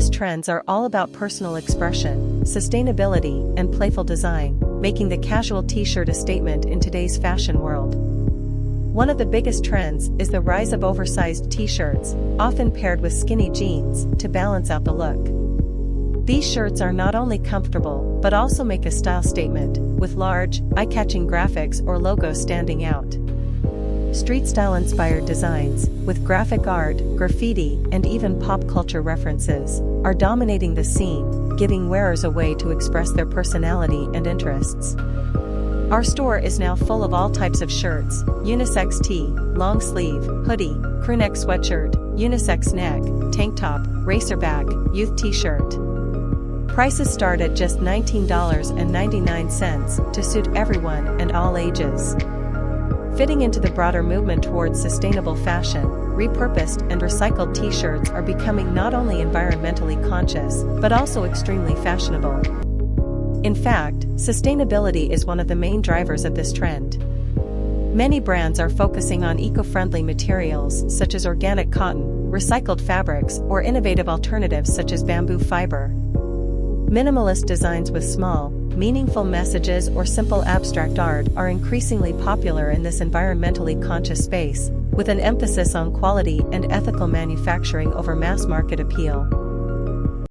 latest trends are all about personal expression, sustainability, and playful design, making the casual t-shirt a statement in today's fashion world. One of the biggest trends is the rise of oversized t-shirts, often paired with skinny jeans, to balance out the look. These shirts are not only comfortable, but also make a style statement, with large, eye-catching graphics or logos standing out. Street-style-inspired designs, with graphic art, graffiti, and even pop culture references, are dominating the scene, giving wearers a way to express their personality and interests. Our store is now full of all types of shirts: unisex tee, long sleeve, hoodie, crewneck sweatshirt, unisex vneck, TankTop, Racerback, youth t-shirt. Prices start at just $19.99 to suit everyone and all ages. Fitting into the broader movement towards sustainable fashion, repurposed and recycled t-shirts are becoming not only environmentally conscious, but also extremely fashionable. In fact, sustainability is one of the main drivers of this trend. Many brands are focusing on eco-friendly materials such as organic cotton, recycled fabrics, or innovative alternatives such as bamboo fiber. Minimalist designs with small, meaningful messages or simple abstract art are increasingly popular in this environmentally conscious space, with an emphasis on quality and ethical manufacturing over mass market appeal.